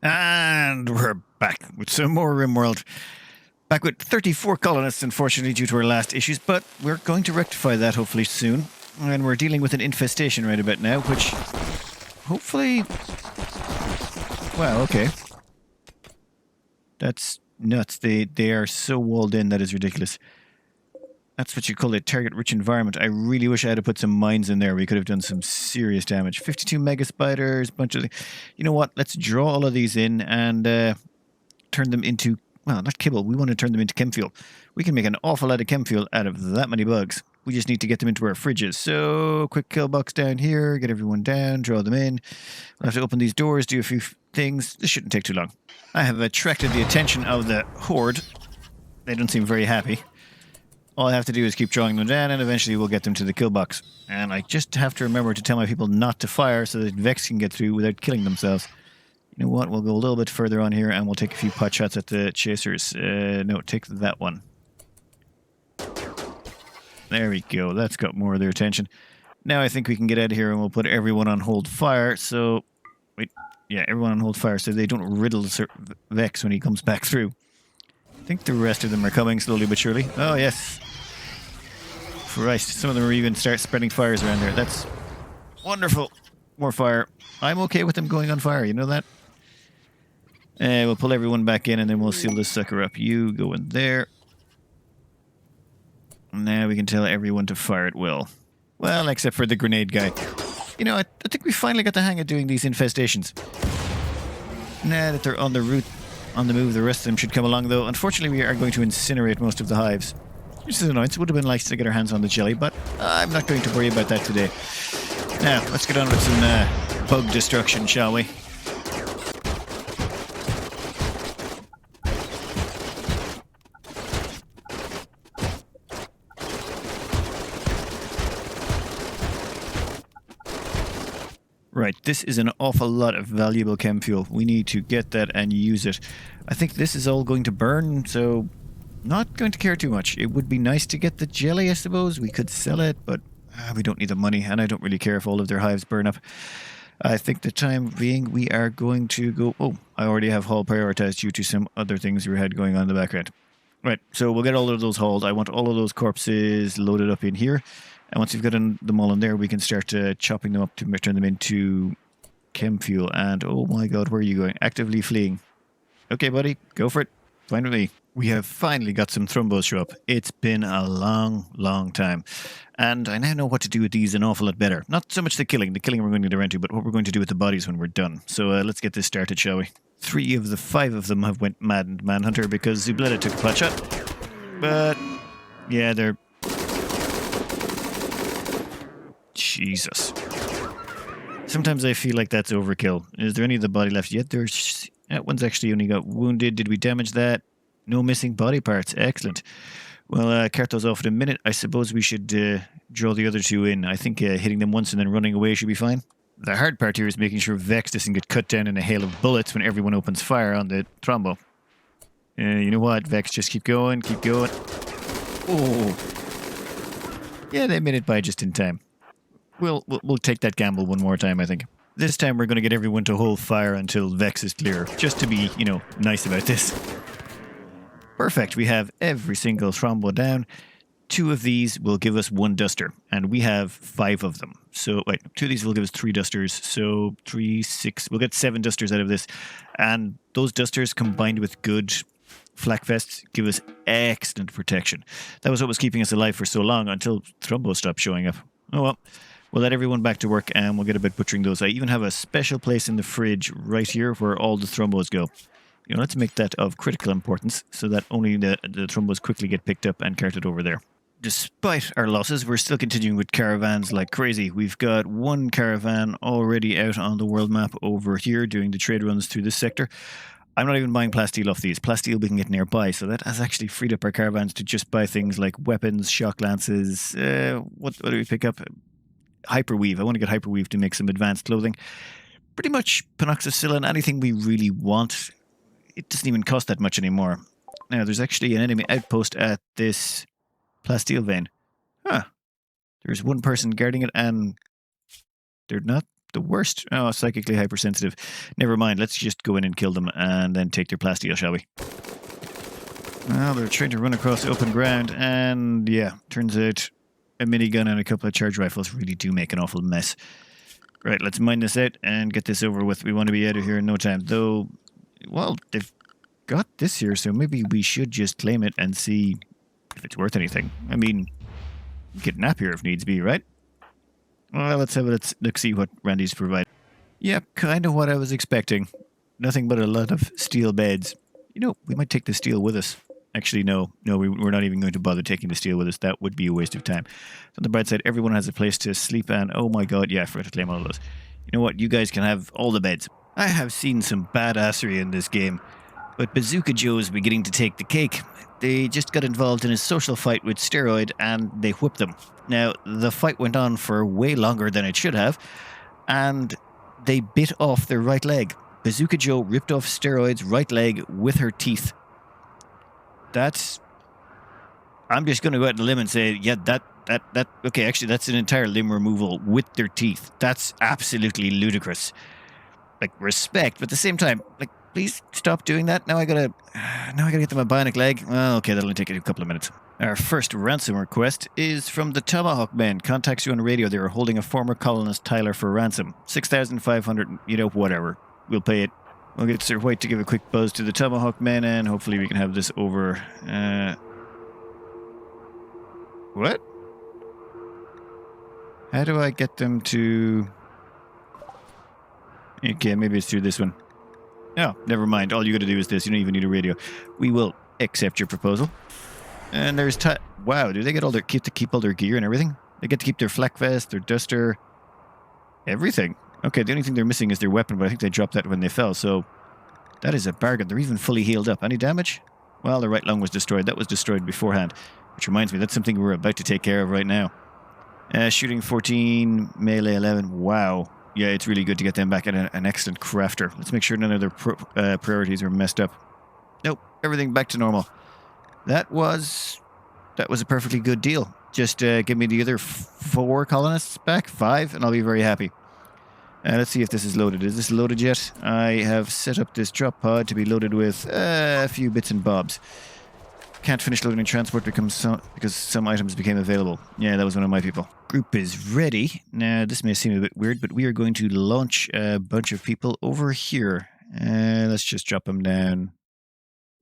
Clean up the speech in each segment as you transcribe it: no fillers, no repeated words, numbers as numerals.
And we're back with some more Rimworld. Back with 34 colonists, unfortunately, due to our last issues, but we're going to rectify that hopefully soon. And we're dealing with an infestation right about now, which hopefully... Wow, okay. That's nuts. They are so walled in, that is ridiculous. That's what you call a target-rich environment. I really wish I had put some mines in there. We could have done some serious damage. 52 mega spiders, bunch of... You know what? Let's draw all of these in and turn them into... Well, not kibble. We want to turn them into chem fuel. We can make an awful lot of chem fuel out of that many bugs. We just need to get them into our fridges. So, quick kill box down here. Get everyone down. Draw them in. We'll have to open these doors, do a few things. This shouldn't take too long. I have attracted the attention of the horde. They don't seem very happy. All I have to do is keep drawing them down, and eventually we'll get them to the kill box. And I just have to remember to tell my people not to fire so that Vex can get through without killing themselves. You know what? We'll go a little bit further on here, and we'll take a few pot shots at the chasers. No, take that one. There we go. That's got more of their attention. Now I think we can get out of here, and we'll put everyone on hold fire. So, wait. Yeah, everyone on hold fire so they don't riddle Vex when he comes back through. I think the rest of them are coming slowly but surely. Oh, yes. Christ, some of them are even start spreading fires around there. That's wonderful. More fire. I'm okay with them going on fire, you know that? We'll pull everyone back in and then we'll seal this sucker up. You go in there. Now we can tell everyone to fire at will. Well, except for the grenade guy. You know, I think we finally got the hang of doing these infestations. Now that they're on the route... On the move, the rest of them should come along, though. Unfortunately, we are going to incinerate most of the hives. Which is annoying. It would have been nice to get our hands on the jelly, but I'm not going to worry about that today. Now, let's get on with some bug destruction, shall we? Right, this is an awful lot of valuable chem fuel. We need to get that and use it. I think this is all going to burn, so not going to care too much. It would be nice to get the jelly, I suppose. We could sell it, but we don't need the money, and I don't really care if all of their hives burn up. I think the time being, we are going to go... Oh, I already have haul prioritized due to some other things we had going on in the background. Right, so we'll get all of those hauled. I want all of those corpses loaded up in here. And once you've got them all in there, we can start chopping them up to turn them into chem fuel. And oh my god, where are you going? Actively fleeing. Okay, buddy, go for it. Fine with me. We have finally got some Thrumbos show up. It's been a long, long time. And I now know what to do with these an awful lot better. Not so much the killing. The killing we're going to get around to, but what we're going to do with the bodies when we're done. So let's get this started, shall we? 3 of the 5 of them have went maddened Manhunter because Zubletta took a pot shot. But yeah, they're... Jesus. Sometimes I feel like that's overkill. Is there any of the body left yet? There's... That one's actually only got wounded. Did we damage that? No missing body parts. Excellent. Well, cart those off in a minute. I suppose we should draw the other 2 in. I think hitting them once and then running away should be fine. The hard part here is making sure Vex doesn't get cut down in a hail of bullets when everyone opens fire on the Thrumbo. You know what, Vex? Just keep going. Keep going. Oh. Yeah, they made it by just in time. We'll take that gamble one more time, I think. This time we're going to get everyone to hold fire until Vex is clear, just to be, you know, nice about this. Perfect. We have every single Thrumbo down. 2 of these will give us 1 duster, and we have 5 of them. So, wait, 2 of these will give us 3 dusters. So, 3, 6. We'll get 7 dusters out of this. And those dusters combined with good flak vests give us excellent protection. That was what was keeping us alive for so long until Thrumbo stopped showing up. Oh well. We'll let everyone back to work and we'll get about butchering those. I even have a special place in the fridge right here where all the Thrumbos go. You know, let's make that of critical importance so that only the Thrumbos quickly get picked up and carted over there. Despite our losses, we're still continuing with caravans like crazy. We've got 1 caravan already out on the world map over here doing the trade runs through this sector. I'm not even buying plasteel off these. Plasteel we can get nearby, so that has actually freed up our caravans to just buy things like weapons, shock lances, what do we pick up? Hyperweave. I want to get Hyperweave to make some advanced clothing. Pretty much Penoxycillin, anything we really want. It doesn't even cost that much anymore. Now, there's actually an enemy outpost at this plasteel vein. Huh. There's 1 person guarding it and they're not the worst. Oh, psychically hypersensitive. Never mind. Let's just go in and kill them and then take their plasteel, shall we? Well, they're trying to run across open ground, and yeah, turns out a minigun and a couple of charge rifles really do make an awful mess. Right, let's mine this out and get this over with. We want to be out of here in no time. Though, well, they've got this here, so maybe we should just claim it and see if it's worth anything. I mean, get nap here if needs be, right? Well, let's have a look see what Randy's provided. Yep, kind of what I was expecting. Nothing but a lot of steel beds. You know, we might take the steel with us. Actually, no, we're not even going to bother taking the steel with us. That would be a waste of time. On the bright side, everyone has a place to sleep, and oh my god, yeah, I forgot to claim all of those. You know what? You guys can have all the beds. I have seen some badassery in this game, but Bazooka Joe's beginning to take the cake. They just got involved in a social fight with Steroid, and they whipped them. Now, the fight went on for way longer than it should have, and they bit off their right leg. Bazooka Joe ripped off Steroid's right leg with her teeth. I'm just going to go out on a limb and say, yeah, okay, actually, that's an entire limb removal with their teeth. That's absolutely ludicrous. Like, respect, but at the same time, like, please stop doing that. Now I gotta get them a bionic leg. Well, okay, that'll only take a couple of minutes. Our first ransom request is from the Tomahawk Men. Contacts you on radio. They are holding a former colonist Tyler for ransom. 6,500, you know, whatever. We'll pay it. We'll get Sir White to give a quick buzz to the Tomahawk Men, and hopefully we can have this over. What? How do I get them to... Okay, maybe it's through this one. No, never mind. All you gotta do is this. You don't even need a radio. We will accept your proposal. And there's... Wow, do they get all their... keep all their gear and everything? They get to keep their flak vest, their duster... Everything. Okay, the only thing they're missing is their weapon, but I think they dropped that when they fell, so... That is a bargain. They're even fully healed up. Any damage? Well, the right lung was destroyed. That was destroyed beforehand. Which reminds me, that's something we're about to take care of right now. Shooting 14, melee 11. Wow. Yeah, it's really good to get them back at an excellent crafter. Let's make sure none of their priorities are messed up. Nope, everything back to normal. That was a perfectly good deal. Just give me the other 4 colonists back, 5, and I'll be very happy. Let's see if this is loaded. Is this loaded yet? I have set up this drop pod to be loaded with a few bits and bobs. Can't finish loading transport because some items became available. Yeah, that was one of my people. Group is ready. Now, this may seem a bit weird, but we are going to launch a bunch of people over here. Let's just drop them down.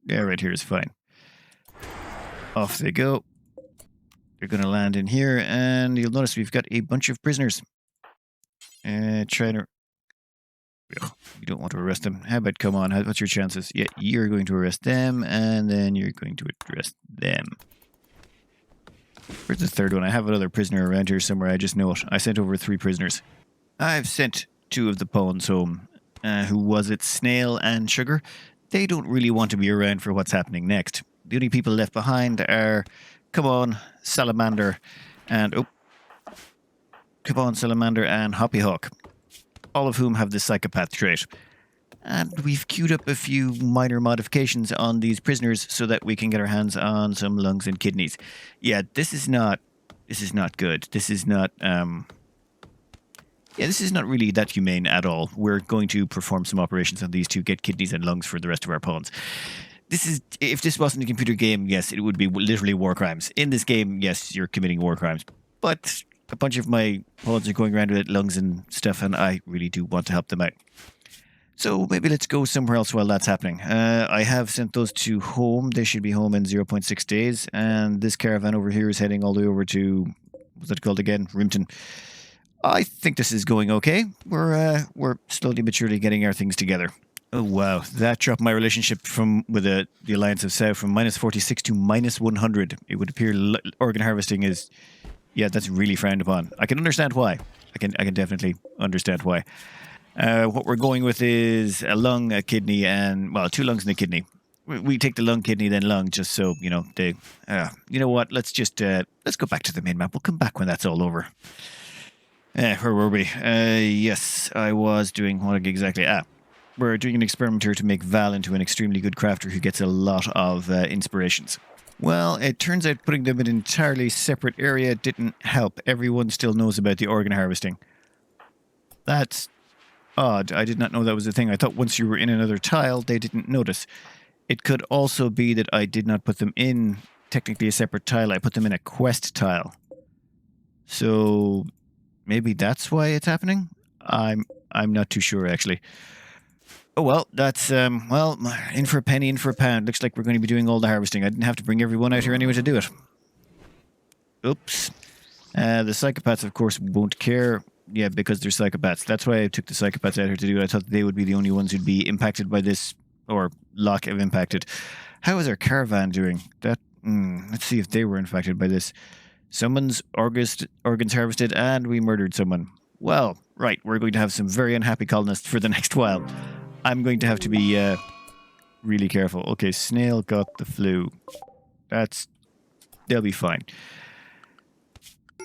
Yeah, right here is fine. Off they go. They're going to land in here, and you'll notice we've got a bunch of prisoners. Trying to... You don't want to arrest them. How about, come on, what's your chances? Yeah, you're going to arrest them, and then you're going to arrest them. Where's the third one? I have another prisoner around here somewhere, I just know it. I sent over 3 prisoners. I've sent 2 of the pawns home. Who was it? Snail and Sugar. They don't really want to be around for what's happening next. The only people left behind are... Come on, Salamander, and... Oh. Come on, Salamander and Hoppyhawk. All of whom have the psychopath trait. And we've queued up a few minor modifications on these prisoners so that we can get our hands on some lungs and kidneys. Yeah, this is not good. This is not, this is not really that humane at all. We're going to perform some operations on these to get kidneys and lungs for the rest of our pawns. If this wasn't a computer game, yes, it would be literally war crimes. In this game, yes, you're committing war crimes. But a bunch of my pawns are going around with lungs and stuff, and I really do want to help them out. So maybe let's go somewhere else while that's happening. I have sent those 2 home. They should be home in 0.6 days. And this caravan over here is heading all the way over to, what's that called again? Rimpton. I think this is going okay. We're slowly but surely getting our things together. Oh, wow. That dropped my relationship with the Alliance of South from -46 to -100. It would appear organ harvesting is... Yeah, that's really frowned upon. I can understand why. I can definitely understand why. What we're going with is a lung, a kidney, and, well, 2 lungs and a kidney. We take the lung, kidney, then lung, just so, you know, they... you know what? Let's just... let's go back to the main map. We'll come back when that's all over. Where were we? Yes, I was doing... What exactly? We're doing an experiment here to make Val into an extremely good crafter who gets a lot of inspirations. Well, it turns out putting them in an entirely separate area didn't help. Everyone still knows about the organ harvesting. That's odd. I did not know that was a thing. I thought once you were in another tile, they didn't notice. It could also be that I did not put them in technically a separate tile. I put them in a quest tile. So maybe that's why it's happening? I'm not too sure, actually. Oh, well, that's, well, in for a penny, in for a pound. Looks like we're going to be doing all the harvesting. I didn't have to bring everyone out here anyway to do it. Oops. The psychopaths, of course, won't care. Yeah, because they're psychopaths. That's why I took the psychopaths out here to do it. I thought they would be the only ones who'd be impacted by this, or lack of impacted. How is our caravan doing? Let's see if they were infected by this. Someone's organs harvested, and we murdered someone. Well, right, we're going to have some very unhappy colonists for the next while. I'm going to have to be really careful. Okay, snail got the flu. They'll be fine.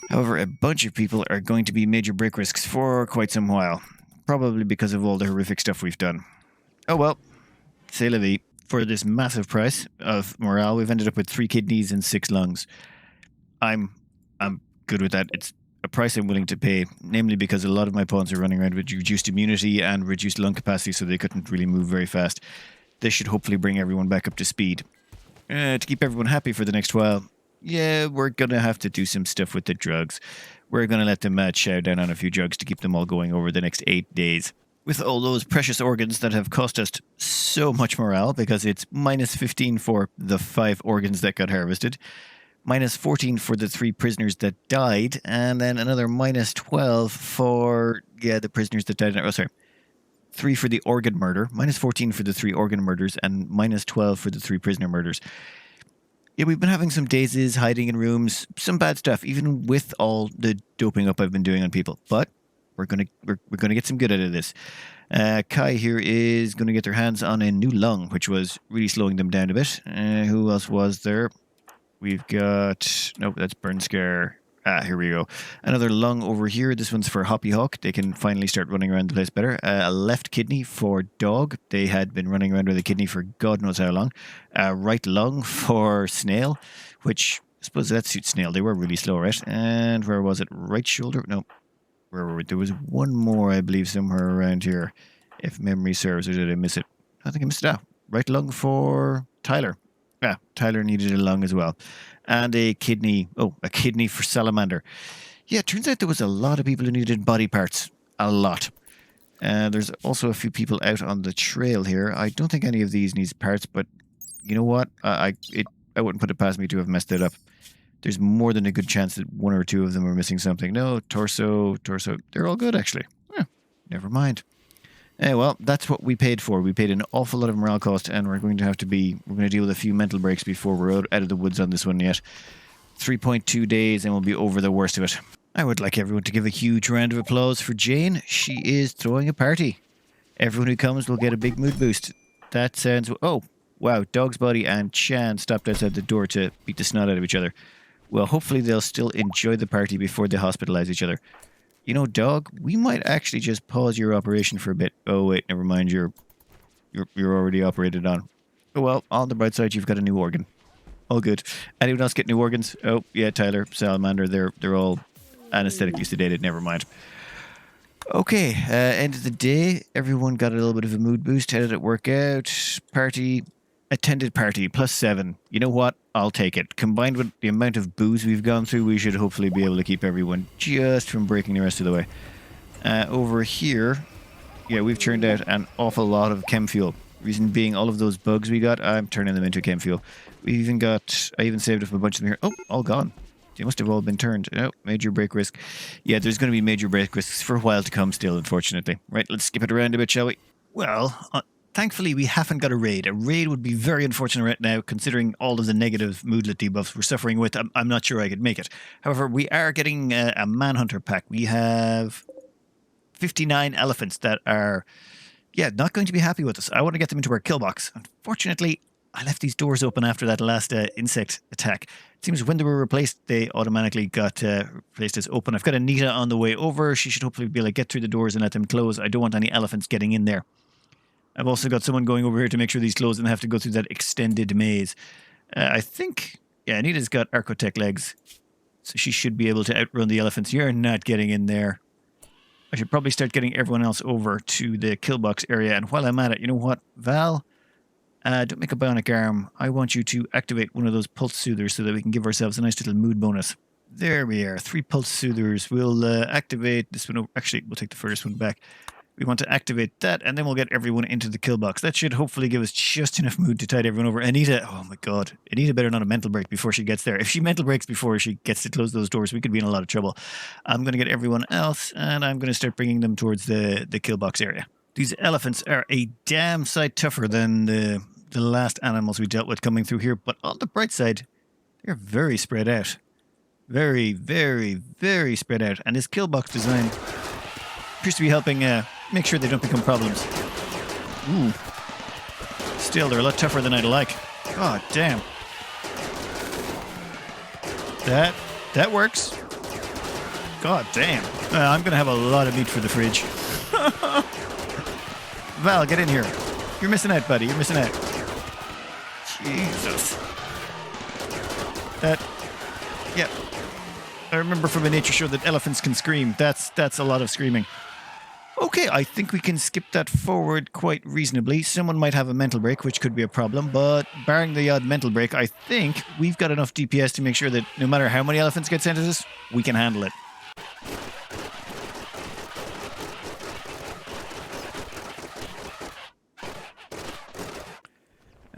However, a bunch of people are going to be major break risks for quite some while. Probably because of all the horrific stuff we've done. Oh well, c'est la vie. For this massive price of morale, we've ended up with 3 kidneys and 6 lungs. I'm good with that. It's a price I'm willing to pay, namely because a lot of my pawns are running around with reduced immunity and reduced lung capacity, so they couldn't really move very fast. This should hopefully bring everyone back up to speed. To keep everyone happy for the next while, yeah, we're going to have to do some stuff with the drugs. We're going to let them chow down on a few drugs to keep them all going over the next 8 days. With all those precious organs that have cost us so much morale, because it's minus 15 for the 5 organs that got harvested, minus 14 for the 3 prisoners that died, and then another minus 12 for, the prisoners that died. Oh, sorry. 3 for the organ murder, minus 14 for the 3 organ murders, and minus 12 for the 3 prisoner murders. Yeah, we've been having some dazes, hiding in rooms, some bad stuff, even with all the doping up I've been doing on people. But we're gonna get some good out of this. Kai here is going to get their hands on a new lung, which was really slowing them down a bit. Who else was there? We've got... Nope, that's Burn Scare. Here we go. Another lung over here. This one's for Hoppy Hawk. They can finally start running around the place better. A left kidney for Dog. They had been running around with a kidney for God knows how long. Right lung for Snail, which I suppose that suits Snail. They were really slow, right? And where was it? Right shoulder? No. Where were we? There was one more, I believe, somewhere around here. If memory serves, or did I miss it? I think I missed it. Right lung for Tyler. Tyler needed a lung as well. And a kidney. Oh, a kidney for Salamander. Yeah, it turns out there was a lot of people who needed body parts. A lot. There's also a few people out on the trail here. I don't think any of these needs parts, but you know what? I wouldn't put it past me to have messed it up. There's more than a good chance that 1 or 2 of them are missing something. No, torso. They're all good, actually. Never mind. Well, that's what we paid for. We paid an awful lot of morale cost, and we're going to deal with a few mental breaks before we're out of the woods on this one yet. 3.2 days, and we'll be over the worst of it. I would like everyone to give a huge round of applause for Jane. She is throwing a party. Everyone who comes will get a big mood boost. That sounds... Oh, wow. Dog's Body and Chan stopped outside the door to beat the snot out of each other. Well, hopefully they'll still enjoy the party before they hospitalize each other. You know, Dog, we might actually just pause your operation for a bit. Oh, wait, never mind. You're already operated on. Oh, well, on the bright side, you've got a new organ. All good. Anyone else get new organs? Oh, yeah, Tyler, Salamander, they're all anesthetically sedated. Never mind. Okay, end of the day. Everyone got a little bit of a mood boost. How did it work out? Attended party, +7. You know what? I'll take it. Combined with the amount of booze we've gone through, we should hopefully be able to keep everyone just from breaking the rest of the way. Over here, yeah, we've churned out an awful lot of chem fuel. Reason being, all of those bugs we got, I'm turning them into chem fuel. I even saved up a bunch of them here. Oh, all gone. They must have all been turned. Oh, major break risk. Yeah, there's going to be major break risks for a while to come still, unfortunately. Right, let's skip it around a bit, shall we? Well, thankfully, we haven't got a raid. A raid would be very unfortunate right now, considering all of the negative moodlet debuffs we're suffering with. I'm not sure I could make it. However, we are getting a Manhunter pack. We have 59 elephants that are, not going to be happy with us. I want to get them into our kill box. Unfortunately, I left these doors open after that last insect attack. It seems when they were replaced, they automatically got replaced as open. I've got Anita on the way over. She should hopefully be able to get through the doors and let them close. I don't want any elephants getting in there. I've also got someone going over here to make sure these close and have to go through that extended maze. I think, Anita's got Archotech legs, so she should be able to outrun the elephants. You're not getting in there. I should probably start getting everyone else over to the kill box area. And while I'm at it, you know what, Val? Don't make a bionic arm. I want you to activate one of those pulse soothers so that we can give ourselves a nice little mood bonus. There we are. 3 pulse soothers. We'll activate this one. Actually, we'll take the first one back. We want to activate that, and then we'll get everyone into the kill box. That should hopefully give us just enough mood to tide everyone over. Anita, oh my god. Anita better not a mental break before she gets there. If she mental breaks before she gets to close those doors, we could be in a lot of trouble. I'm going to get everyone else, and I'm going to start bringing them towards the kill box area. These elephants are a damn sight tougher than the last animals we dealt with coming through here, but on the bright side, they're very spread out. Very, very, very spread out. And this kill box design appears to be helping make sure they don't become problems. Ooh. Still, they're a lot tougher than I'd like. God damn. That works. God damn. I'm going to have a lot of meat for the fridge. Val, get in here. You're missing out, buddy. You're missing out. Jesus. Yeah. I remember from a nature show that elephants can scream. That's a lot of screaming. Okay, I think we can skip that forward quite reasonably. Someone might have a mental break, which could be a problem, but barring the odd mental break, I think we've got enough DPS to make sure that no matter how many elephants get sent at us, we can handle it.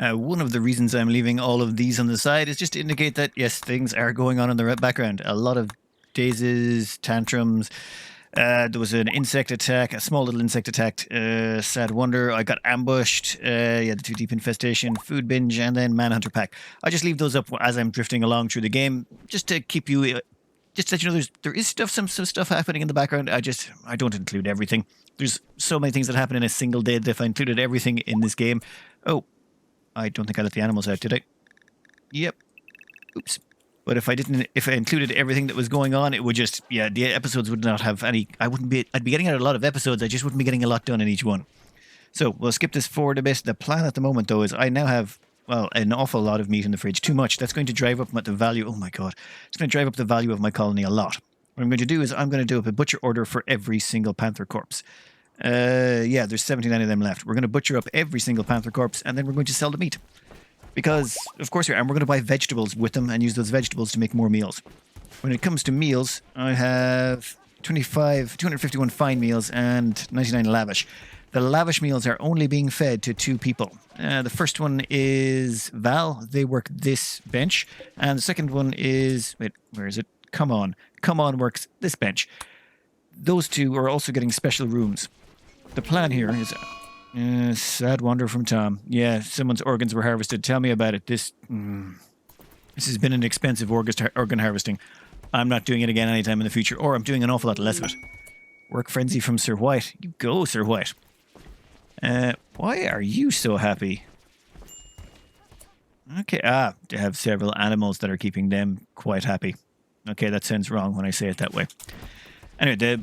One of the reasons I'm leaving all of these on the side is just to indicate that, yes, things are going on in the background. A lot of dazes, tantrums. There was an insect attack, a small little insect attack. Sad wonder. I got ambushed. The 2 deep infestation, food binge, and then manhunter pack. I just leave those up as I'm drifting along through the game, just to keep you, just to let you know there is some stuff happening in the background. I don't include everything. There's so many things that happen in a single day that if I included everything in this game, I don't think I let the animals out, did I? Yep. Oops. But if I included everything that was going on, it would just, the episodes would not have any, I'd be getting out a lot of episodes, I just wouldn't be getting a lot done in each one. So, we'll skip this forward a bit. The plan at the moment, though, is I now have, an awful lot of meat in the fridge. Too much. That's going to drive up the value, oh my god. It's going to drive up the value of my colony a lot. What I'm going to do is I'm going to do up a butcher order for every single panther corpse. There's 79 of them left. We're going to butcher up every single panther corpse, and then we're going to sell the meat. Because, of course, and we're going to buy vegetables with them and use those vegetables to make more meals. When it comes to meals, I have 251 fine meals and 99 lavish. The lavish meals are only being fed to 2 people. The first one is Val. They work this bench. And the second one is... Wait, where is it? Come on. Come on works this bench. Those 2 are also getting special rooms. The plan here is... sad wonder from Tom. Yeah, someone's organs were harvested. Tell me about it. This has been an expensive organ harvesting. I'm not doing it again anytime in the future, or I'm doing an awful lot less of it. Work frenzy from Sir White. You go, Sir White. Why are you so happy? Okay, they have several animals that are keeping them quite happy. Okay, that sounds wrong when I say it that way. Anyway,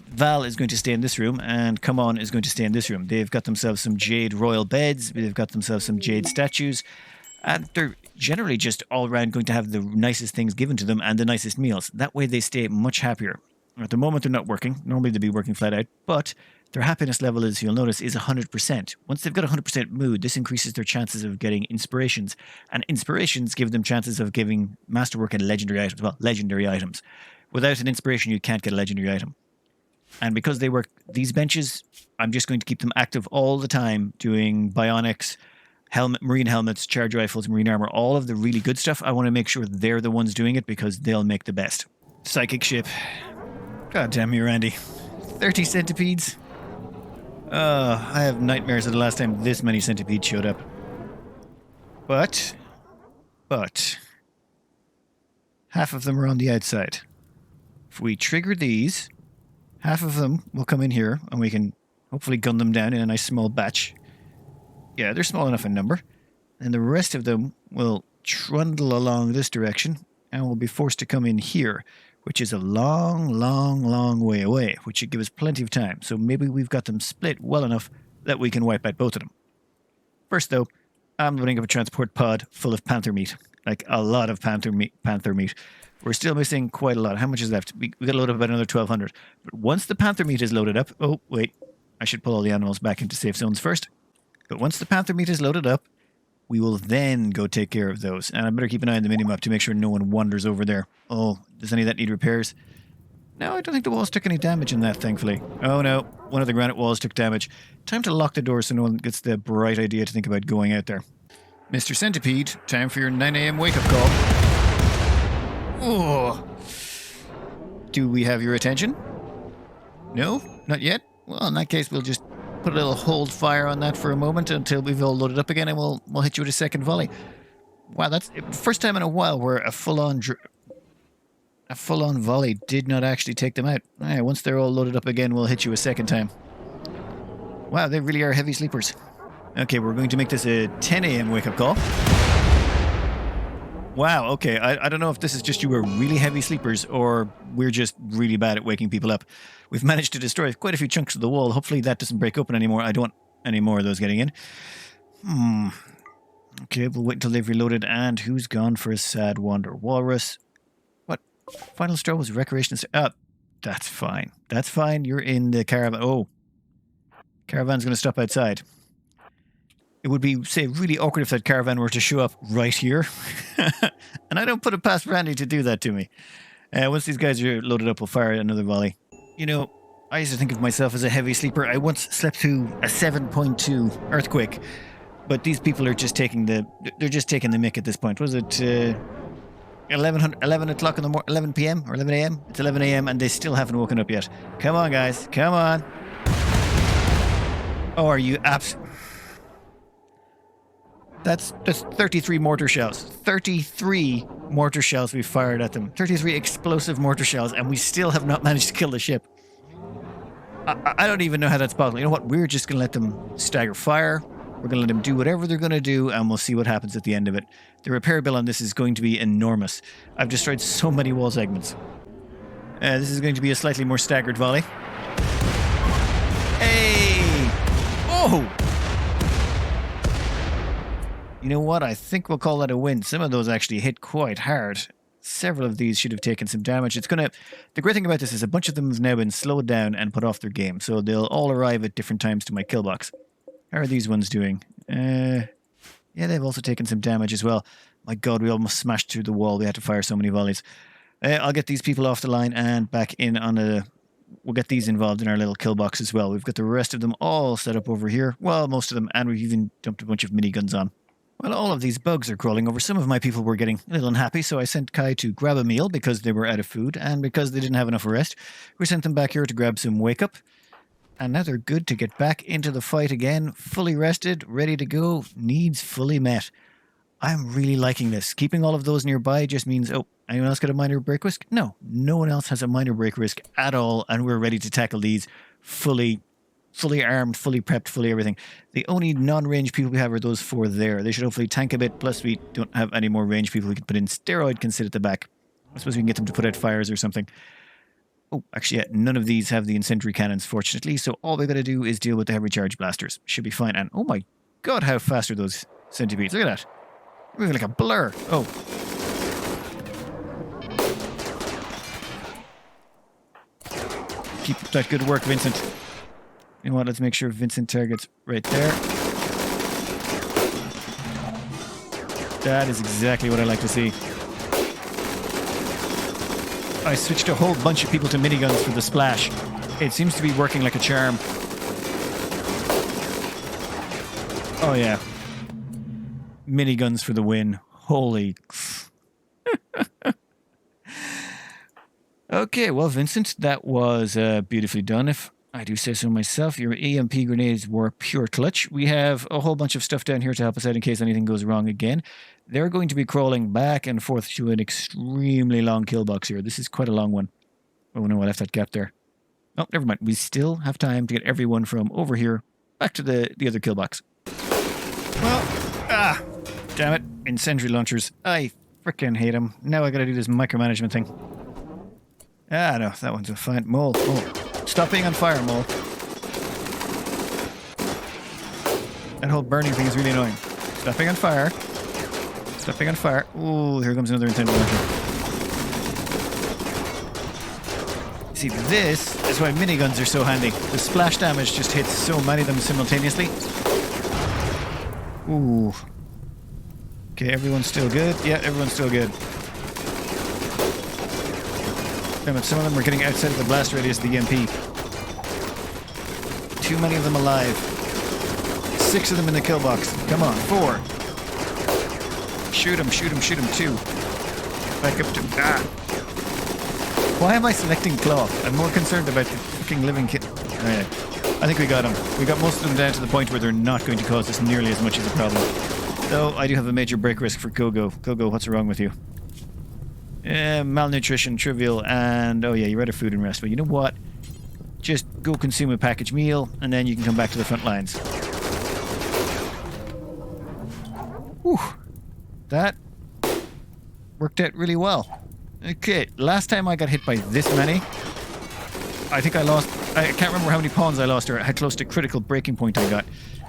Val is going to stay in this room, and Come On is going to stay in this room. They've got themselves some jade royal beds, they've got themselves some jade statues, and they're generally just all around going to have the nicest things given to them and the nicest meals. That way they stay much happier. At the moment they're not working, normally they'd be working flat out, but their happiness level, as you'll notice, is 100%. Once they've got 100% mood, this increases their chances of getting inspirations, and inspirations give them chances of giving masterwork and legendary items. Well, legendary items. Without an inspiration, you can't get a legendary item. And because they work these benches, I'm just going to keep them active all the time, doing bionics, marine helmets, charge rifles, marine armor, all of the really good stuff. I want to make sure they're the ones doing it because they'll make the best. Psychic ship. God damn you, Randy. 30 centipedes. I have nightmares of the last time this many centipedes showed up. But, half of them are on the outside. If we trigger these... half of them will come in here, and we can hopefully gun them down in a nice small batch. Yeah, they're small enough in number. And the rest of them will trundle along this direction, and will be forced to come in here, which is a long, long, long way away, which should give us plenty of time. So maybe we've got them split well enough that we can wipe out both of them. First, though, I'm loading up a transport pod full of panther meat. Like a lot of panther meat. We're still missing quite a lot. How much is left? We got to load up about another 1,200. But once the panther meat is loaded up... Oh, wait. I should pull all the animals back into safe zones first. But once the panther meat is loaded up, we will then go take care of those. And I better keep an eye on the minimap to make sure no one wanders over there. Oh, does any of that need repairs? No, I don't think the walls took any damage in that, thankfully. Oh no, one of the granite walls took damage. Time to lock the door so no one gets the bright idea to think about going out there. Mr. Centipede, time for your 9 a.m. wake-up call. Oh. Do we have your attention? No? Not yet? Well, in that case, we'll just put a little hold fire on that for a moment until we've all loaded up again, and we'll hit you with a second volley. Wow, that's the first time in a while where a full-on volley did not actually take them out. Right, once they're all loaded up again, we'll hit you a second time. Wow, they really are heavy sleepers. Okay, we're going to make this a 10 a.m. wake-up call. Wow, okay, I don't know if this is just you were really heavy sleepers or we're just really bad at waking people up. We've managed to destroy quite a few chunks of the wall. Hopefully that doesn't break open anymore. I don't want any more of those getting in. Okay, we'll wait until they've reloaded. And who's gone for a sad wander? Walrus. What? Final straw was recreation. That's fine. That's fine. You're in the caravan. Oh. Caravan's going to stop outside. It would be, say, really awkward if that caravan were to show up right here. And I don't put it past Randy to do that to me. Once these guys are loaded up, we'll fire another volley. You know, I used to think of myself as a heavy sleeper. I once slept through a 7.2 earthquake. But these people are just taking the mick at this point. Was it 11 o'clock in the morning, 11 p.m. or 11 a.m.? It's 11 a.m. and they still haven't woken up yet. Come on, guys. Come on. Oh, are you That's 33 mortar shells. 33 mortar shells we fired at them. 33 explosive mortar shells, and we still have not managed to kill the ship. I don't even know how that's possible. You know what? We're just going to let them stagger fire. We're going to let them do whatever they're going to do, and we'll see what happens at the end of it. The repair bill on this is going to be enormous. I've destroyed so many wall segments. This is going to be a slightly more staggered volley. Hey! Oh! You know what? I think we'll call that a win. Some of those actually hit quite hard. Several of these should have taken some damage. The great thing about this is a bunch of them have now been slowed down and put off their game, so they'll all arrive at different times to my kill box. How are these ones doing? Yeah, they've also taken some damage as well. My god, we almost smashed through the wall. We had to fire so many volleys. I'll get these people off the line and back in on we'll get these involved in our little kill box as well. We've got the rest of them all set up over here. Well, most of them, and we've even dumped a bunch of miniguns on. Well, all of these bugs are crawling over. Some of my people were getting a little unhappy, so I sent Kai to grab a meal because they were out of food and because they didn't have enough rest. We sent them back here to grab some wake-up. And now they're good to get back into the fight again, fully rested, ready to go, needs fully met. I'm really liking this. Keeping all of those nearby just means, oh, anyone else got a minor break risk? No, no one else has a minor break risk at all, and we're ready to tackle these fully armed, fully prepped, fully everything. The only non-range people we have are those four there. They should hopefully tank a bit, plus we don't have any more range people we can put in. Steroid can sit at the back. I suppose we can get them to put out fires or something. Oh, actually, yeah, none of these have the incendiary cannons, fortunately, so all we've got to do is deal with the heavy charge blasters. Should be fine. And oh my god, how fast are those centipedes? Look at that. They're moving like a blur. Oh. Keep up that good work, Vincent. You know what, let's make sure Vincent targets right there. That is exactly what I like to see. I switched a whole bunch of people to miniguns for the splash. It seems to be working like a charm. Oh yeah. Miniguns for the win. Holy... Okay, well, Vincent, that was beautifully done, if I do say so myself. Your EMP grenades were pure clutch. We have a whole bunch of stuff down here to help us out in case anything goes wrong again. They're going to be crawling back and forth to an extremely long kill box here. This is quite a long one. Oh no, I left that gap there. Oh, never mind. We still have time to get everyone from over here back to the other kill box. Well, damn it. Incendiary launchers. I frickin' hate them. Now I gotta do this micromanagement thing. No, that one's a fine. Mole. Stop being on fire, Mole. That whole burning thing is really annoying. Stepping on fire. Stepping on fire. Ooh, here comes another intended launcher. See, this is why miniguns are so handy. The splash damage just hits so many of them simultaneously. Ooh. Okay, everyone's still good? Yeah, everyone's still good. Damn it, some of them are getting outside of the blast radius of the EMP. Too many of them alive. 6 of them in the kill box. Come on, 4. Shoot him, shoot him, shoot him, 2. Back up to... Ah! Why am I selecting cloth? I'm more concerned about the fucking living kid. Oh, yeah. I think we got them. We got most of them down to the point where they're not going to cause us nearly as much as a problem. Though, I do have a major break risk for Kogo. Kogo, what's wrong with you? Malnutrition, trivial, and... Oh yeah, you're out of food and rest. But you know what? Just go consume a packaged meal, and then you can come back to the front lines. Whew. That worked out really well. Okay, last time I got hit by this many, I think I lost... I can't remember how many pawns I lost or how close to critical breaking point I got.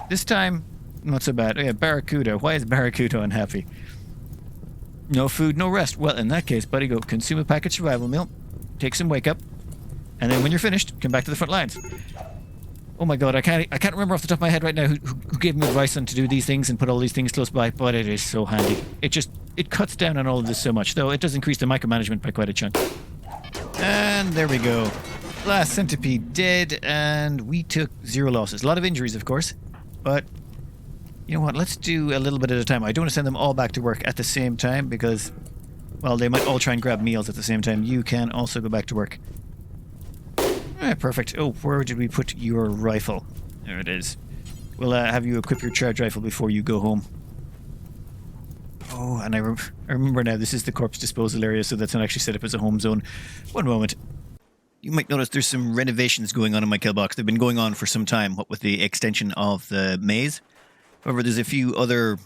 This time, not so bad. Oh yeah, Barracuda. Why is Barracuda unhappy? No food, no rest. Well, in that case, buddy, go consume a packaged survival meal, take some wake up, and then when you're finished, come back to the front lines. Oh my god, I can't remember off the top of my head right now who gave me advice on to do these things and put all these things close by, but it is so handy. It cuts down on all of this so much, though it does increase the micromanagement by quite a chunk. And there we go. Last centipede dead, and we took 0 losses. A lot of injuries, of course, but you know what, let's do a little bit at a time. I don't want to send them all back to work at the same time because, well, they might all try and grab meals at the same time. You can also go back to work. Perfect. Oh, where did we put your rifle? There it is. We'll have you equip your charge rifle before you go home. Oh, and I remember now, this is the corpse disposal area, so that's not actually set up as a home zone. One moment. You might notice there's some renovations going on in my kill box. They've been going on for some time, what with the extension of the maze. However, there's a few other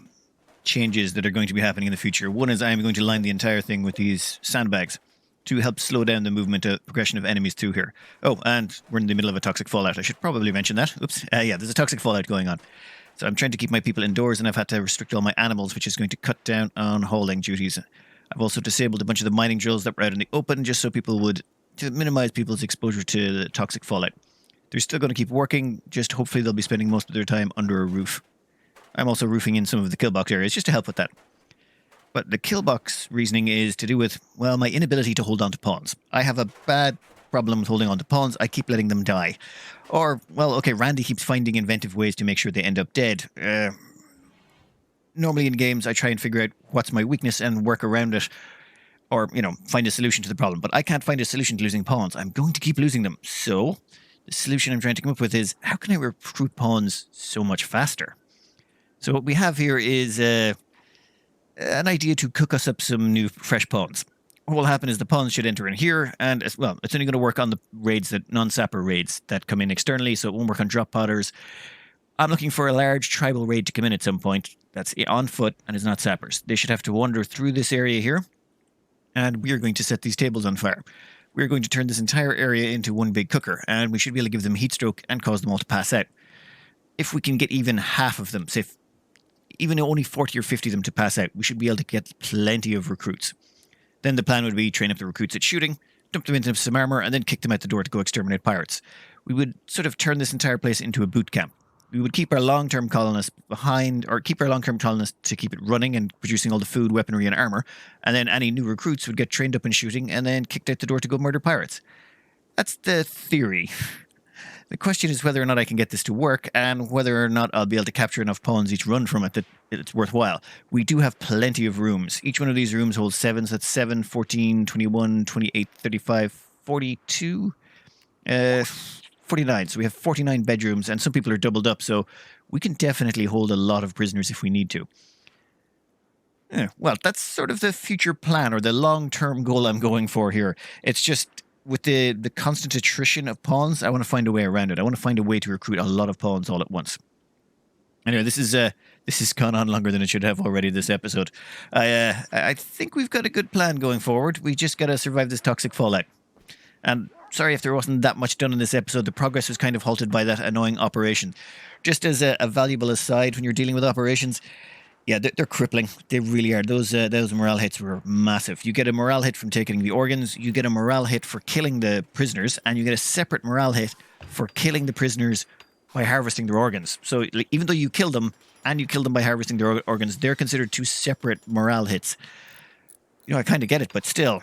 changes that are going to be happening in the future. One is I'm going to line the entire thing with these sandbags to help slow down the movement progression of enemies through here. Oh, and we're in the middle of a toxic fallout. I should probably mention that. Oops. Yeah, there's a toxic fallout going on. So I'm trying to keep my people indoors, and I've had to restrict all my animals, which is going to cut down on hauling duties. I've also disabled a bunch of the mining drills that were out in the open, just so people would... to minimize people's exposure to the toxic fallout. They're still going to keep working, just hopefully they'll be spending most of their time under a roof. I'm also roofing in some of the kill box areas, just to help with that. But the kill box reasoning is to do with, well, my inability to hold on to pawns. I have a bad problem with holding on to pawns. I keep letting them die. Or, well, okay, Randy keeps finding inventive ways to make sure they end up dead. Normally in games, I try and figure out what's my weakness and work around it. Or, you know, find a solution to the problem. But I can't find a solution to losing pawns. I'm going to keep losing them. So, the solution I'm trying to come up with is, how can I recruit pawns so much faster? So what we have here is an idea to cook us up some new fresh pawns. What will happen is the pawns should enter in here, and, well, it's only going to work on the raids, that non-sapper raids that come in externally, so it won't work on drop podders. I'm looking for a large tribal raid to come in at some point that's on foot and is not sappers. They should have to wander through this area here, and we are going to set these tables on fire. We're going to turn this entire area into one big cooker, and we should be able to give them heat stroke and cause them all to pass out. If we can get even half of them, say even only 40 or 50 of them to pass out, we should be able to get plenty of recruits. Then the plan would be train up the recruits at shooting, dump them into some armor, and then kick them out the door to go exterminate pirates. We would sort of turn this entire place into a boot camp. We would keep our long-term colonists behind, or keep our long-term colonists to keep it running and producing all the food, weaponry, and armor, and then any new recruits would get trained up in shooting and then kicked out the door to go murder pirates. That's the theory. The question is whether or not I can get this to work, and whether or not I'll be able to capture enough pawns each run from it that it's worthwhile. We do have plenty of rooms. Each one of these rooms holds 7, so that's 7, 14, 21, 28, 35, 42, 49. So we have 49 bedrooms, and some people are doubled up, so we can definitely hold a lot of prisoners if we need to. Yeah, well, that's sort of the future plan, or the long-term goal I'm going for here. It's just... with the constant attrition of pawns, I want to find a way around it. I want to find a way to recruit a lot of pawns all at once. Anyway, this has gone on longer than it should have already, this episode. I think we've got a good plan going forward. We just got to survive this toxic fallout. And sorry if there wasn't that much done in this episode. The progress was kind of halted by that annoying operation. Just as a valuable aside, when you're dealing with operations, Yeah, they're crippling. They really are. Those morale hits were massive. You get a morale hit from taking the organs. You get a morale hit for killing the prisoners, and you get a separate morale hit for killing the prisoners by harvesting their organs. So like, even though you kill them and you kill them by harvesting their organs, they're considered two separate morale hits. You know, I kind of get it, but still.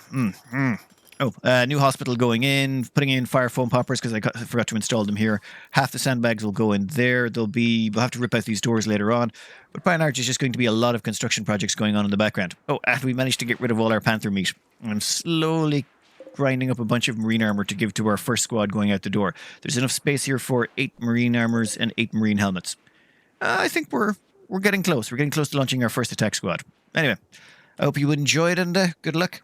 Oh, new hospital going in, putting in fire foam poppers because I forgot to install them here. Half the sandbags will go in there. We'll have to rip out these doors later on. But by and large, there's just going to be a lot of construction projects going on in the background. Oh, and we managed to get rid of all our panther meat. I'm slowly grinding up a bunch of marine armor to give to our first squad going out the door. There's enough space here for 8 marine armors and 8 marine helmets. I think we're getting close. We're getting close to launching our first attack squad. Anyway, I hope you enjoyed and good luck.